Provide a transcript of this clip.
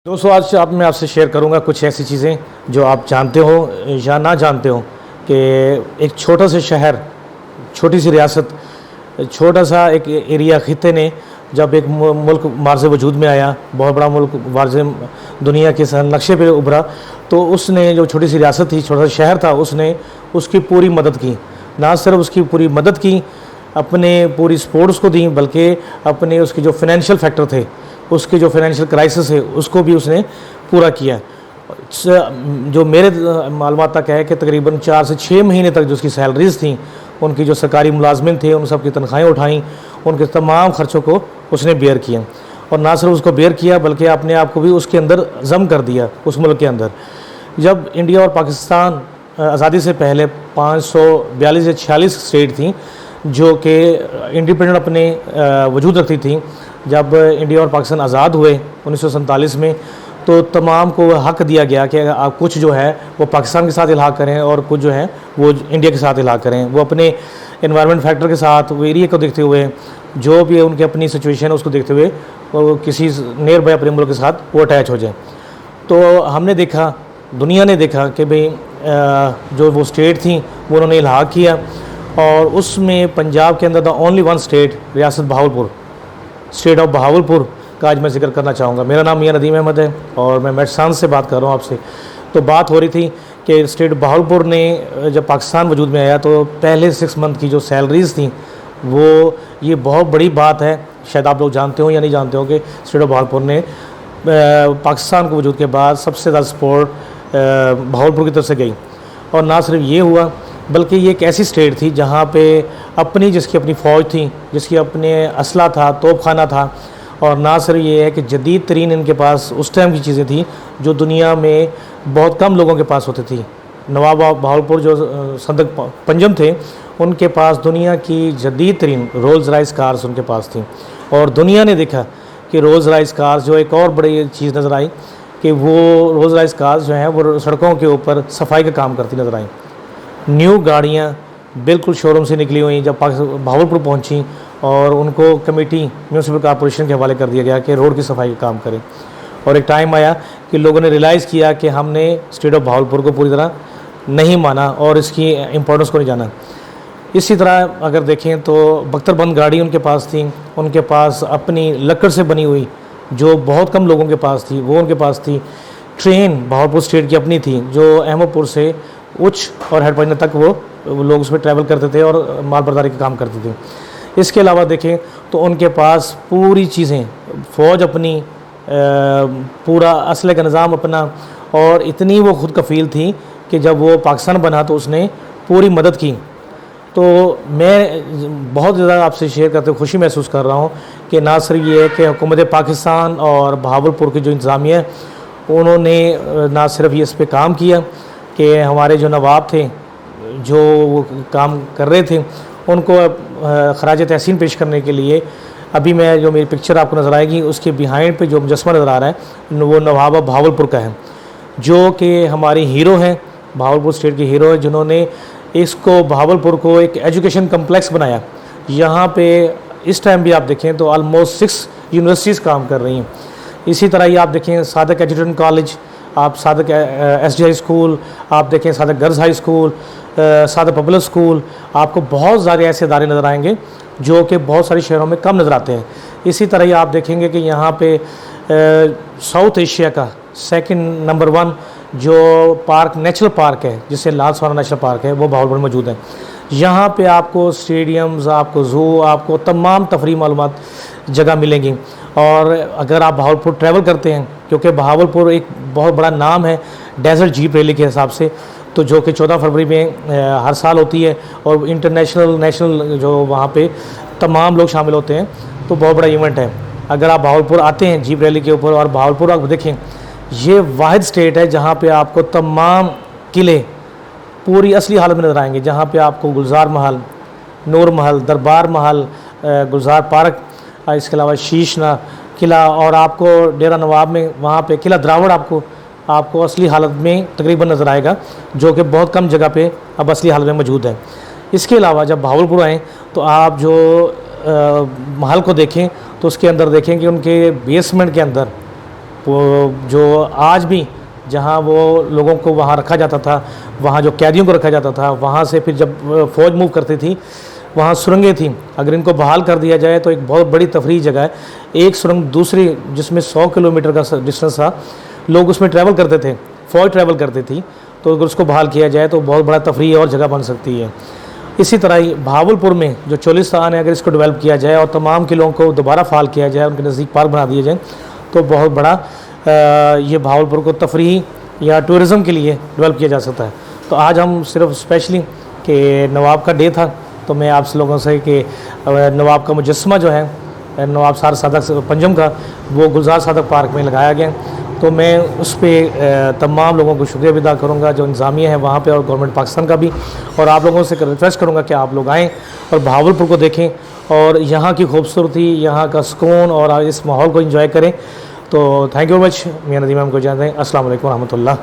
दोस्तों आज आप मैं आपसे शेयर करूंगा कुछ ऐसी चीज़ें जो आप जानते हो या ना जानते हो कि एक छोटा सा शहर, छोटी सी रियासत, छोटा सा एक एरिया खित्ते ने जब एक मुल्क मार्ज़ वजूद में आया, बहुत बड़ा मुल्क मार्ज़ दुनिया के नक्शे पे उभरा, तो उसने जो छोटी सी रियासत थी, छोटा सा शहर था, उसने उसकी पूरी मदद की। ना सिर्फ उसकी पूरी मदद की, अपने पूरी सपोर्ट उसको दी, बल्कि अपने उसके जो फाइनेंशियल फैक्टर थे, उसके जो फाइनेंशियल क्राइसिस है उसको भी उसने पूरा किया। जो मेरे मालूमात तक है कि तकरीबन 4 से 6 महीने तक जो उसकी सैलरीज़ थी, उनकी जो सरकारी मुलाजमिन थे, उन सब की तनख्वाहें उठाई, उनके तमाम ख़र्चों को उसने बेयर किया। और ना सिर्फ उसको बेयर किया बल्कि अपने आप को भी उसके अंदर ज़म कर दिया, उस मुल्क के अंदर। जब इंडिया और पाकिस्तान आज़ादी से पहले 542 या 46 स्टेट थी जो कि इंडिपेंडेंट अपने वजूद रखती थी। जब इंडिया और पाकिस्तान आज़ाद हुए 1947 में, तो तमाम को हक़ दिया गया कि आप कुछ जो है वो पाकिस्तान के साथ इलाहा करें और कुछ जो है वो इंडिया के साथ इलाहा करें। वो अपने इन्वायरमेंट फैक्टर के साथ, वो एरिया को देखते हुए, जो भी उनकी अपनी सिचुएशन है उसको देखते हुए, वो किसी नियर बाय अपने मुल्क के साथ वो अटैच हो जाए। तो हमने देखा, दुनिया ने देखा कि भाई जो वो स्टेट थी वो उन्होंने इलाहा किया, और उसमें पंजाब के अंदर द ओनली वन स्टेट, रियासत बहावलपुर, स्टेट ऑफ बहावलपुर का आज मैं जिक्र करना चाहूँगा। मेरा नाम मियां नदीम अहमद है और मैं मेडसान से बात कर रहा हूँ आपसे। तो बात हो रही थी कि स्टेट बहावलपुर ने जब पाकिस्तान वजूद में आया तो पहले 6 मंथ की जो सैलरीज़ थी, वो ये बहुत बड़ी बात है, शायद आप लोग जानते हो या नहीं जानते हो कि स्टेट ऑफ बहावलपुर ने पाकिस्तान को वजूद के बाद सबसे ज़्यादा सपोर्ट बहावलपुर की तरफ से गई। और ना सिर्फ ये हुआ बल्कि ये एक ऐसी स्टेट थी जहाँ पे जिसकी अपनी फ़ौज थी, जिसकी अपने असला था, तोपखाना था। और ना सिर्फ ये है कि जदीद तरीन इनके पास उस टाइम की चीज़ें थी जो दुनिया में बहुत कम लोगों के पास होती थी। नवाब बहावलपुर जो सदक पंजम थे, उनके पास दुनिया की जदीद तरीन रोल्स राइस कार्स उनके पास थी। और दुनिया ने देखा कि रोल्स राइस कार्स जो एक और बड़ी चीज़ नज़र आई कि वो रोल्स राइस कार्स जो हैं वो सड़कों के ऊपर सफाई का काम करती नज़र आई। न्यू गाड़ियाँ बिल्कुल शोरूम से निकली हुई जब बहावलपुर पहुँची, और उनको कमेटी म्यूनसिपल कॉर्पोरेशन के हवाले कर दिया गया कि रोड की सफाई का काम करें। और एक टाइम आया कि लोगों ने रियलाइज़ किया कि हमने स्टेट ऑफ बहावलपुर को पूरी तरह नहीं माना और इसकी इम्पोर्टेंस को नहीं जाना। इसी तरह अगर देखें तो बख्तरबंद गाड़ी उनके पास थी, उनके पास अपनी लकड़ से बनी हुई जो बहुत कम लोगों के पास थी, वो उनके पास थी। ट्रेन बहावलपुर स्टेट की अपनी थी जो अहमदपुर से उच्च और हेडपंजन तक वो लोग उसमें ट्रैवल करते थे और माल बर्दारी का काम करते थे। इसके अलावा देखें तो उनके पास पूरी चीज़ें, फ़ौज अपनी, पूरा असले का निज़ाम अपना, और इतनी वो खुद कफ़ील थी कि जब वो पाकिस्तान बना तो उसने पूरी मदद की। तो मैं बहुत ज़्यादा आपसे शेयर करते हुए खुशी महसूस कर रहा हूँ कि ना सिर्फ ये है कि हुकूमत पाकिस्तान और बहावलपुर की जो इंतज़ामिया है, उन्होंने ना सिर्फ ये इस पर काम किया कि हमारे जो नवाब थे जो वो काम कर रहे थे उनको खराज तहसीन पेश करने के लिए, अभी मैं जो मेरी पिक्चर आपको नज़र आएगी उसके बिहाइंड पे जो मुजस्मा नज़र आ रहा है वो नवाब बहावलपुर का है, जो कि हमारे हीरो हैं, बहावलपुर स्टेट के हीरो हैं, जिन्होंने इसको बहावलपुर को एक एजुकेशन कम्प्लेक्स बनाया। यहाँ पे इस टाइम भी आप देखें तो ऑलमोस्ट 6 यूनिवर्सिटीज़ काम कर रही हैं। इसी तरह ही आप देखें सादक एजुकेशन कॉलेज, आप सादक SDI स्कूल, आप देखें सादक गर्ल्स हाई स्कूल, सादक पब्लिक स्कूल, आपको बहुत सारे ऐसे इदारे नज़र आएंगे जो कि बहुत सारे शहरों में कम नज़र आते हैं। इसी तरह ही आप देखेंगे कि यहाँ पे साउथ एशिया का सेकंड नंबर 1 जो पार्क, नेचुरल पार्क है, जिसे लाल सवाना नेशनल पार्क है, वो बहावलपुर में मौजूद है। यहाँ पे आपको स्टेडियम्स, आपको ज़ू, आपको तमाम तफरी मालूमात जगह मिलेंगी। और अगर आप बहावलपुर ट्रैवल करते हैं, क्योंकि बहावलपुर एक बहुत बड़ा नाम है डेजर्ट जीप रैली के हिसाब से, तो जो कि 14 फरवरी में हर साल होती है, और इंटरनेशनल नेशनल जो वहाँ पे तमाम लोग शामिल होते हैं, तो बहुत बड़ा इवेंट है। अगर आप बहावलपुर आते हैं जीप रैली के ऊपर, और बहावलपुर आप देखें, ये वाहिद स्टेट है जहाँ पे आपको तमाम किले पूरी असली हालत में नज़र आएंगे, जहाँ पे आपको गुलजार महल, नूर महल, दरबार महल, गुलजार पार्क, इसके अलावा शीशना किला, और आपको डेरा नवाब में वहाँ पे किला द्रावड़ आपको असली हालत में तकरीबन नज़र आएगा, जो कि बहुत कम जगह पे अब असली हालत में मौजूद है। इसके अलावा जब बहावलपुर आएँ तो आप जो महल को देखें तो उसके अंदर देखें कि उनके बेसमेंट के अंदर जो आज भी जहाँ वो लोगों को वहाँ रखा जाता था, वहाँ जो कैदियों को रखा जाता था, वहाँ से फिर जब फ़ौज मूव करती थी वहाँ सुरंगें थी। अगर इनको बहाल कर दिया जाए तो एक बहुत बड़ी तफरीह जगह है। एक सुरंग दूसरी जिसमें 100 किलोमीटर का डिस्टेंस था, लोग उसमें ट्रैवल करते थे, फ़ौज ट्रैवल करती थी। तो अगर उसको बहाल किया जाए तो बहुत बड़ा तफरीह और जगह बन सकती है। इसी तरह ही भावलपुर में जो चोलिस्तान है, अगर इसको डेवलप किया जाए और तमाम किलों को दोबारा फाल किया जाए, उनके नज़दीक पार्क बना दिए जाए, तो बहुत बड़ा ये भावलपुर को तफरीह या टूरिज़म के लिए डेवलप किया जा सकता है। तो आज हम सिर्फ स्पेशली कि नवाब का डे था, तो मैं आप लोगों से कि नवाब का मुजस्समा जो है नवाब सार सादक पंजम का, वो गुलजार सादक पार्क में लगाया गया। तो मैं उस पर तमाम लोगों को शुक्रिया अदा करूँगा जो इंतज़ामिया है वहाँ पे, और गवर्नमेंट पाकिस्तान का भी। और आप लोगों से रिक्वेस्ट करूँगा कि आप लोग आएँ और भावलपुर को देखें और यहाँ की खूबसूरती, यहाँ का सुकून और इस माहौल को एंजॉय करें। तो थैंक यू वेरी मच। मियां नदीम को जानते हैं। अस्सलाम वालेकुम रहमतुल्लाह।